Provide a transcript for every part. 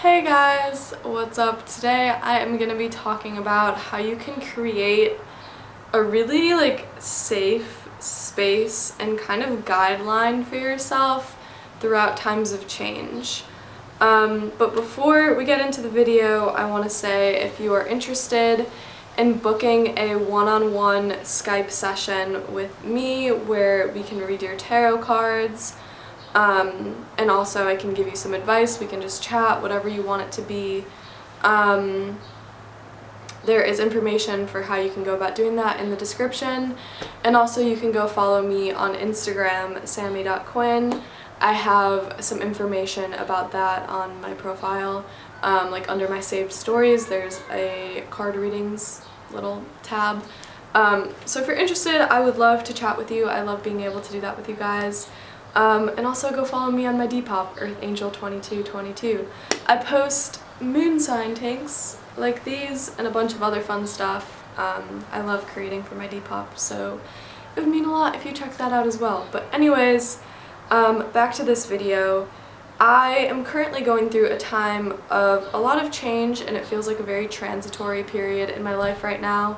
Hey guys, what's up? Today I am going to be talking about how you can create a really safe space and kind of guideline for yourself throughout times of change. But before we get into the video, I want to say if you are interested in booking a one-on-one Skype session with me where we can read your tarot cards, and also I can give you some advice, we can just chat, whatever you want it to be. There is information for how you can go about doing that in the description, and also you can go follow me on Instagram, sammy.quinn. I have some information about that on my profile, like under my saved stories there's a card readings little tab. So if you're interested, I would love to chat with you. I love being able to do that with you guys. And also go follow me on my Depop, EarthAngel2222. I post moon sign tanks like these and a bunch of other fun stuff. I love creating for my Depop, so it would mean a lot if you check that out as well. But anyways, back to this video. I am currently going through a time of a lot of change, and it feels like a very transitory period in my life right now.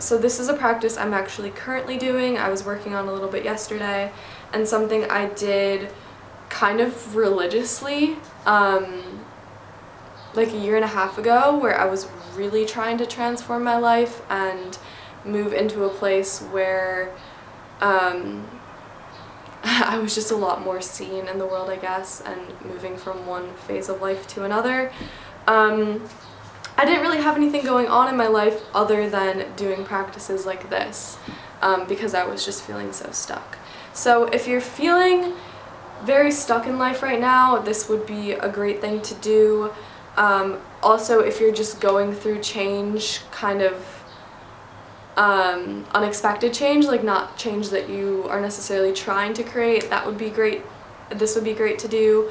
So this is a practice I'm actually currently doing. I was working on a little bit yesterday, and something I did kind of religiously like a year and a half ago, where I was really trying to transform my life and move into a place where I was just a lot more seen in the world, I guess, and moving from one phase of life to another. I didn't really have anything going on in my life other than doing practices like this, because I was just feeling so stuck. So if you're feeling very stuck in life right now, this would be a great thing to do. Also, if you're just going through change, kind of unexpected change, like not change that you are necessarily trying to create, that would be great. This would be great to do.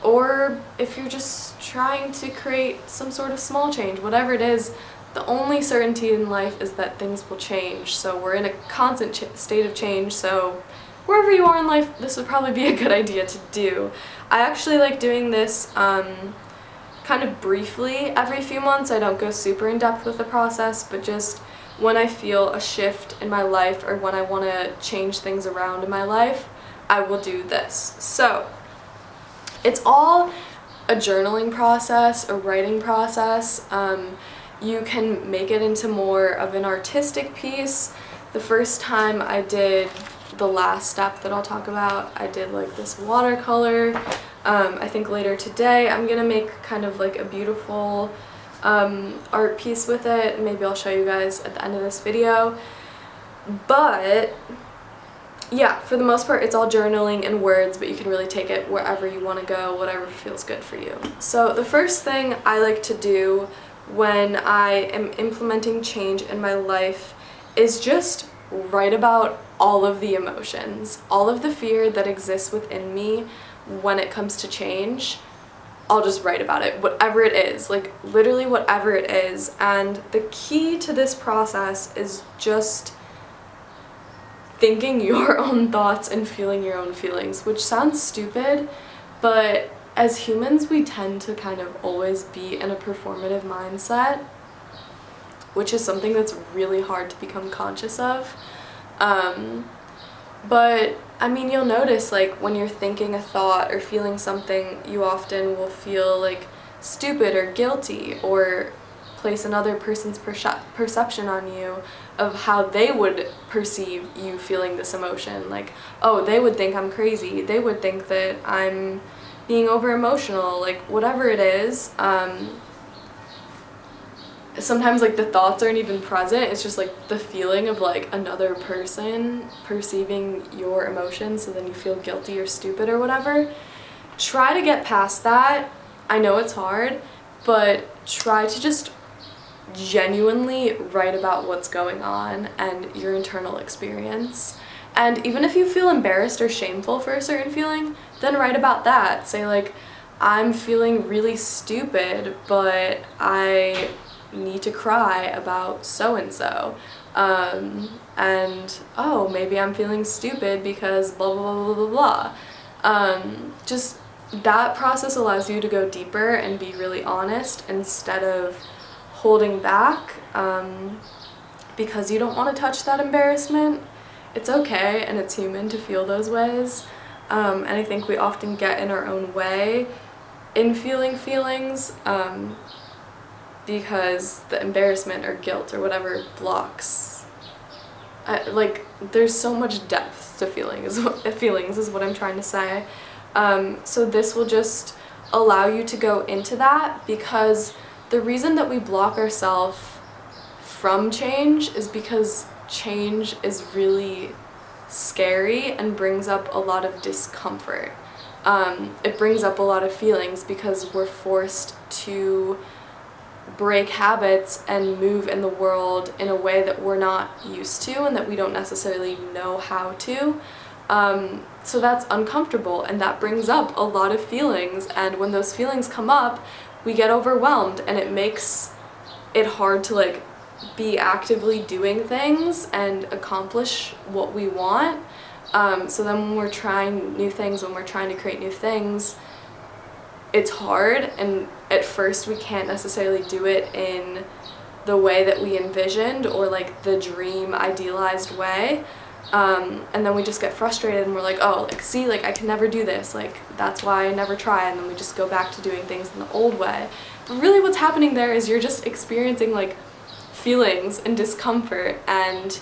Or if you're just trying to create some sort of small change, whatever it is, the only certainty in life is that things will change. So we're in a constant state of change, so wherever you are in life, this would probably be a good idea to do. I actually like doing this kind of briefly every few months. I don't go super in depth with the process, but just when I feel a shift in my life or when I want to change things around in my life, I will do this. So it's all a journaling process, a writing process. You can make it into more of an artistic piece. The first time I did the last step that I'll talk about, I did like this watercolor. I think later today I'm gonna make kind of like a beautiful art piece with it. Maybe I'll show you guys at the end of this video. But yeah, for the most part it's all journaling and words, but you can really take it wherever you want to go, whatever feels good for you. So the first thing I like to do when I am implementing change in my life is just write about all of the emotions, all of the fear that exists within me when it comes to change. I'll just write about it, whatever it is, like literally whatever it is. And the key to this process is just thinking your own thoughts and feeling your own feelings, which sounds stupid, but as humans we tend to kind of always be in a performative mindset, which is something that's really hard to become conscious of. But I mean, you'll notice like when you're thinking a thought or feeling something, you often will feel like stupid or guilty, or place another person's perception on you of how they would perceive you feeling this emotion. Like, oh, they would think I'm crazy, they would think that I'm being over emotional, like whatever it is. Sometimes like the thoughts aren't even present, it's just like the feeling of like another person perceiving your emotions, so then you feel guilty or stupid or whatever. Try to get past that. I know it's hard, but try to just genuinely write about what's going on and your internal experience. And even if you feel embarrassed or shameful for a certain feeling, then write about that. Say like, I'm feeling really stupid, but I need to cry about so-and-so. And oh, maybe I'm feeling stupid because blah blah blah blah blah blah. Just that process allows you to go deeper and be really honest instead of holding back, because you don't want to touch that embarrassment. It's okay and it's human to feel those ways, and I think we often get in our own way in feeling feelings, because the embarrassment or guilt or whatever blocks. Like, there's so much depth to feelings is what I'm trying to say. So this will just allow you to go into that, because the reason that we block ourselves from change is because change is really scary and brings up a lot of discomfort. It brings up a lot of feelings because we're forced to break habits and move in the world in a way that we're not used to and that we don't necessarily know how to. So that's uncomfortable, and that brings up a lot of feelings, and when those feelings come up, we get overwhelmed, and it makes it hard to like be actively doing things and accomplish what we want. So then when we're trying new things, when we're trying to create new things, it's hard, and at first we can't necessarily do it in the way that we envisioned or like the dream idealized way. And then we just get frustrated and we're like, oh, like, see, like, I can never do this, like, that's why I never try, and then we just go back to doing things in the old way. But really what's happening there is you're just experiencing like feelings and discomfort, and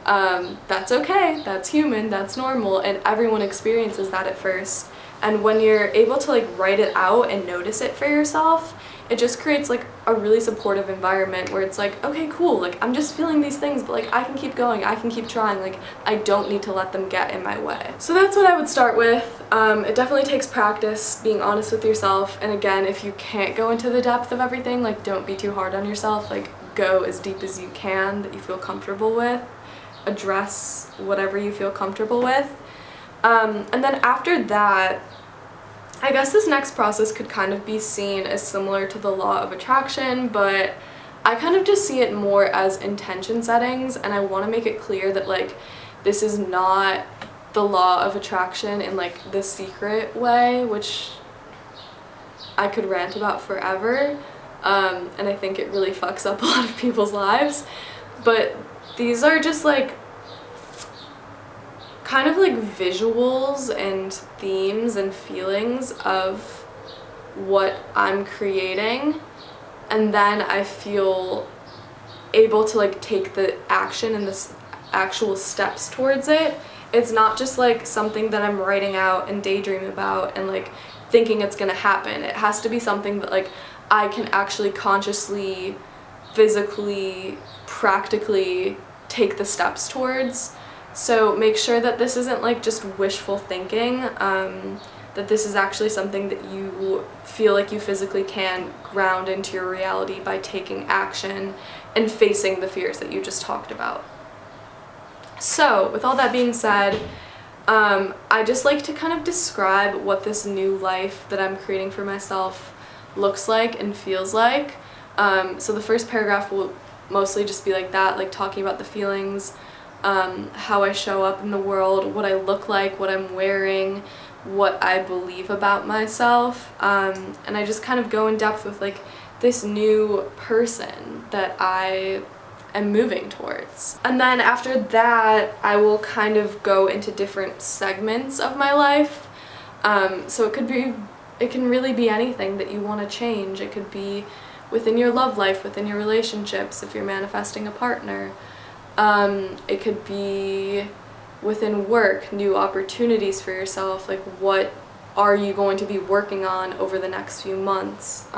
that's okay, that's human, that's normal, and everyone experiences that at first. And when you're able to like write it out and notice it for yourself, it just creates like a really supportive environment where it's like, okay, cool, like, I'm just feeling these things, but like, I can keep going, I can keep trying, like, I don't need to let them get in my way. So that's what I would start with. It definitely takes practice being honest with yourself, and again, if you can't go into the depth of everything, like, don't be too hard on yourself, like, go as deep as you can that you feel comfortable with. Address whatever you feel comfortable with. And then after that, I guess this next process could kind of be seen as similar to the law of attraction, but I kind of just see it more as intention settings, and I want to make it clear that like this is not the law of attraction in like the secret way, which I could rant about forever, and I think it really fucks up a lot of people's lives. But these are just like kind of like visuals and themes and feelings of what I'm creating, and then I feel able to like take the action and the actual steps towards it. It's not just like something that I'm writing out and daydream about and like thinking it's gonna happen. It has to be something that like I can actually consciously, physically, practically take the steps towards. So make sure that this isn't like just wishful thinking, that this is actually something that you feel like you physically can ground into your reality by taking action and facing the fears that you just talked about. So with all that being said, I just like to kind of describe what this new life that I'm creating for myself looks like and feels like. So the first paragraph will mostly just be like that, like talking about the feelings, how I show up in the world, what I look like, what I'm wearing, what I believe about myself, and I just kind of go in depth with like this new person that I am moving towards. And then after that, I will kind of go into different segments of my life. So it can really be anything that you want to change. It could be within your love life, within your relationships, if you're manifesting a partner. It could be within work, new opportunities for yourself, like what are you going to be working on over the next few months?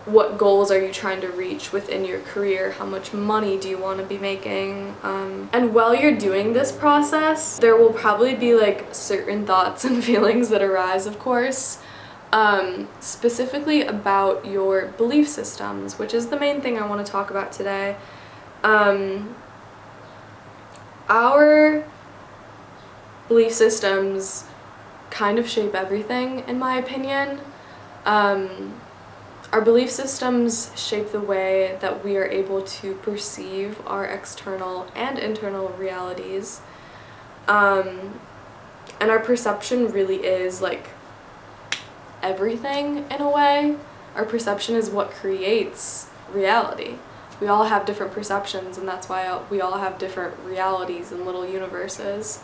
What goals are you trying to reach within your career? How much money do you want to be making? And while you're doing this process, there will probably be like certain thoughts and feelings that arise, of course, specifically about your belief systems, which is the main thing I want to talk about today. Our belief systems kind of shape everything, in my opinion. Our belief systems shape the way that we are able to perceive our external and internal realities. And our perception really is like everything in a way. Our perception is what creates reality. We all have different perceptions, and that's why we all have different realities and little universes.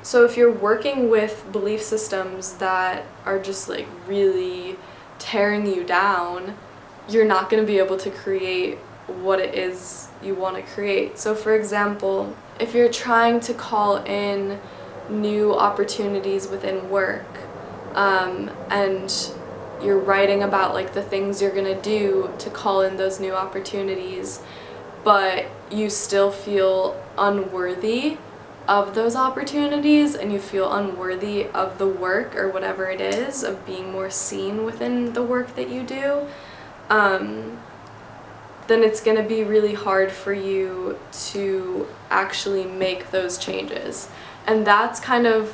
So if you're working with belief systems that are just like really tearing you down, you're not going to be able to create what it is you want to create. So for example, if you're trying to call in new opportunities within work, and you're writing about like the things you're gonna do to call in those new opportunities, but you still feel unworthy of those opportunities, and you feel unworthy of the work or whatever it is, of being more seen within the work that you do, then it's going to be really hard for you to actually make those changes. And that's kind of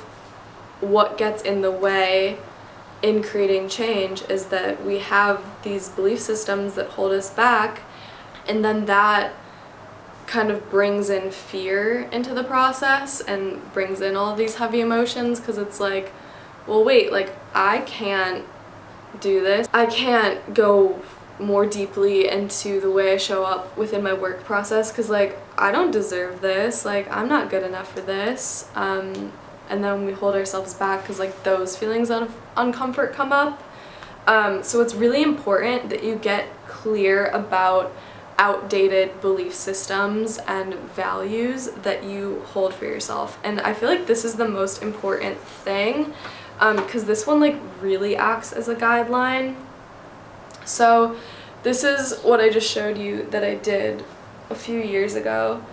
what gets in the way in creating change, is that we have these belief systems that hold us back, and then that kind of brings in fear into the process and brings in all of these heavy emotions, because it's like, well, wait, like I can't do this. I can't go more deeply into the way I show up within my work process, because like I don't deserve this, like I'm not good enough for this, and then we hold ourselves back because like those feelings of uncomfort come up. So it's really important that you get clear about outdated belief systems and values that you hold for yourself. And I feel like this is the most important thing, because this one like really acts as a guideline. So this is what I just showed you that I did a few years ago.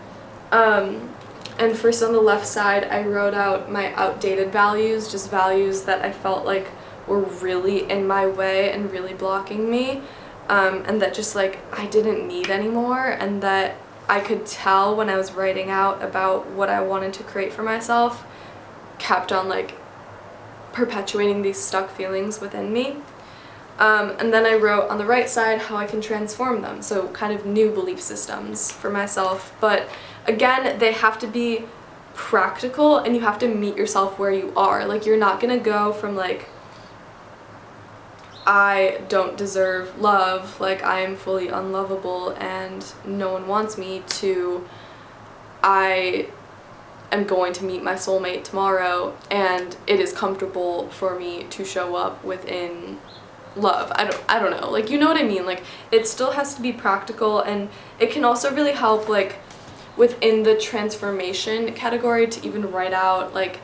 And first on the left side, I wrote out my outdated values, just values that I felt like were really in my way and really blocking me, and that just like I didn't need anymore, and that I could tell when I was writing out about what I wanted to create for myself kept on like perpetuating these stuck feelings within me. And then I wrote on the right side how I can transform them, so kind of new belief systems for myself. But again, they have to be practical, and you have to meet yourself where you are. Like you're not gonna go from like, I don't deserve love, like I am fully unlovable and no one wants me, to I am going to meet my soulmate tomorrow and it is comfortable for me to show up within love. I don't know, like, you know what I mean? Like it still has to be practical, and it can also really help like within the transformation category to even write out like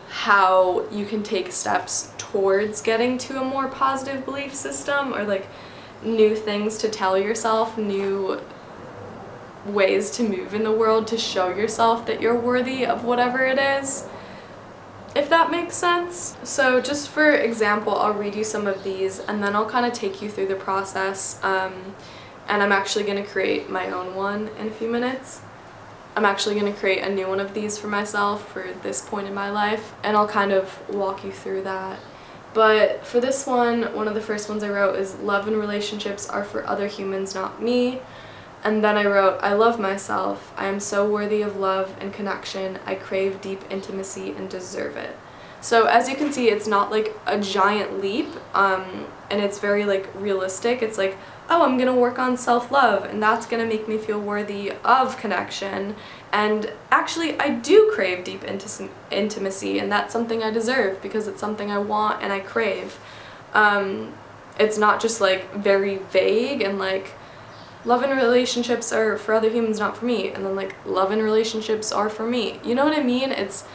how you can take steps towards getting to a more positive belief system, or like new things to tell yourself, new ways to move in the world to show yourself that you're worthy of whatever it is, if that makes sense. So just for example, I'll read you some of these and then I'll kind of take you through the process, and I'm actually going to create my own one in a few minutes. I'm actually going to create a new one of these for myself for this point in my life, and I'll kind of walk you through that. But for this one of the first ones I wrote is love and relationships are for other humans, not me. And then I wrote, I love myself. I am so worthy of love and connection. I crave deep intimacy and deserve it. So as you can see, it's not like a giant leap, and it's very like realistic. It's like, oh, I'm gonna work on self-love, and that's gonna make me feel worthy of connection. And actually, I do crave deep intimacy, and that's something I deserve because it's something I want and I crave. It's not just like very vague and like, love and relationships are for other humans, not for me, and then like love and relationships are for me. You know what I mean? It's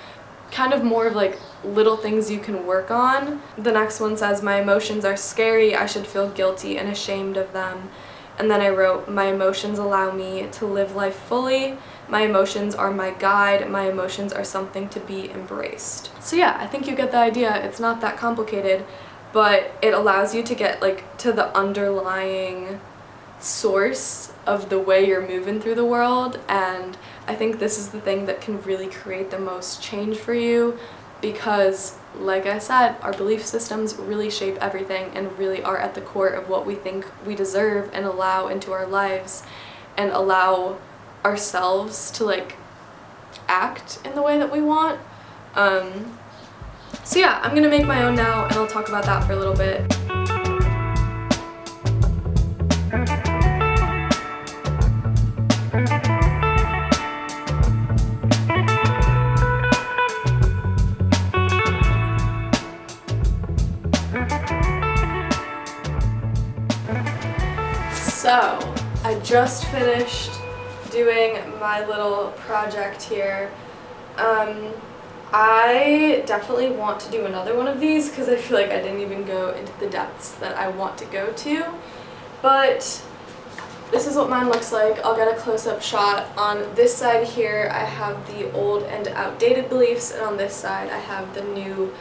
kind of more of like little things you can work on. The next one says, my emotions are scary, I should feel guilty and ashamed of them. And then I wrote, my emotions allow me to live life fully. My emotions are my guide. My emotions are something to be embraced. So yeah, I think you get the idea. It's not that complicated, but it allows you to get like to the underlying source of the way you're moving through the world. And I think this is the thing that can really create the most change for you, because like I said, our belief systems really shape everything and really are at the core of what we think we deserve and allow into our lives, and allow ourselves to like act in the way that we want. So yeah, I'm gonna make my own now, and I'll talk about that for a little bit. So, I just finished doing my little project here. I definitely want to do another one of these because I feel like I didn't even go into the depths that I want to go to. But this is what mine looks like. I'll get a close-up shot. On this side here, I have the old and outdated beliefs, and on this side, I have the new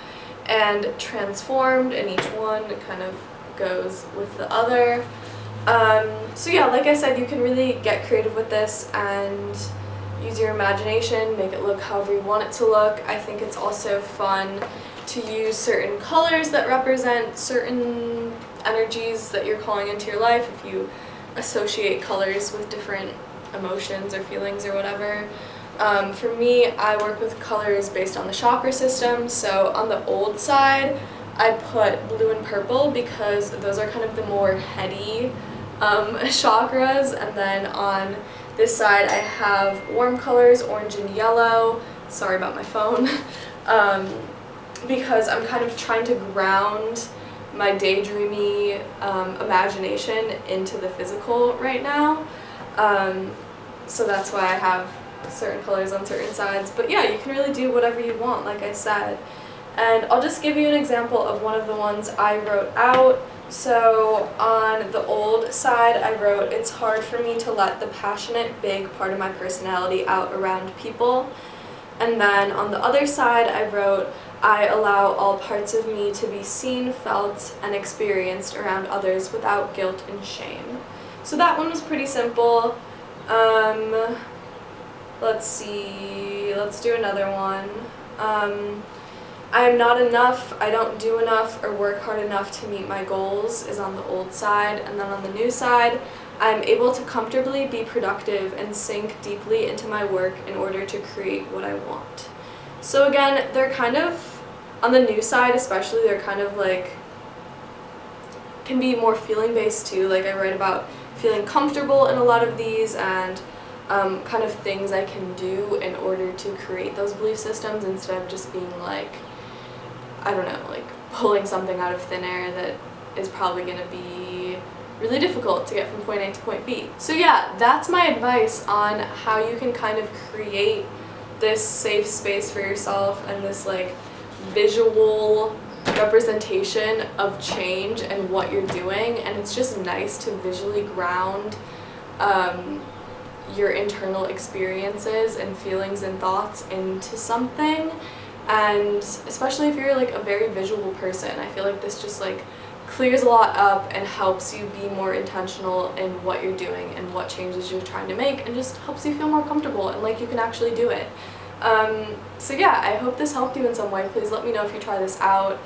and transformed, and each one kind of goes with the other. So yeah, like I said, you can really get creative with this and use your imagination, make it look however you want it to look. I think it's also fun to use certain colors that represent certain energies that you're calling into your life if you associate colors with different emotions or feelings or whatever. For me, I work with colors based on the chakra system, so on the old side, I put blue and purple because those are kind of the more heady chakras, and then on this side I have warm colors, orange and yellow. Sorry about my phone. Because I'm kind of trying to ground my daydreamy imagination into the physical right now. So that's why I have certain colors on certain sides. But yeah, you can really do whatever you want, like I said. And I'll just give you an example of one of the ones I wrote out. So on the old side, I wrote, "It's hard for me to let the passionate, big part of my personality out around people." And then on the other side, I wrote, "I allow all parts of me to be seen, felt, and experienced around others without guilt and shame." So that one was pretty simple. Let's see, let's do another one. "I am not enough, I don't do enough, or work hard enough to meet my goals" is on the old side. And then on the new side, "I'm able to comfortably be productive and sink deeply into my work in order to create what I want." So again, they're kind of, on the new side especially, they're kind of like, can be more feeling based too. Like I write about feeling comfortable in a lot of these and kind of things I can do in order to create those belief systems instead of just being like, I don't know, like pulling something out of thin air that is probably going to be really difficult to get from point A to point B. So yeah, that's my advice on how you can kind of create this safe space for yourself and this like visual representation of change and what you're doing. And it's just nice to visually ground your internal experiences and feelings and thoughts into something. And especially if you're like a very visual person, I feel like this just like clears a lot up and helps you be more intentional in what you're doing and what changes you're trying to make, and just helps you feel more comfortable and like you can actually do it. So yeah, I hope this helped you in some way. Please let me know if you try this out.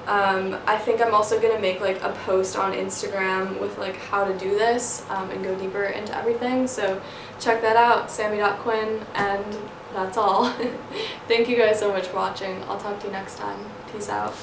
I think I'm also going to make like a post on Instagram with like how to do this and go deeper into everything. So check that out, Sammy.Quinn, and that's all. Thank you guys so much for watching. I'll talk to you next time. Peace out.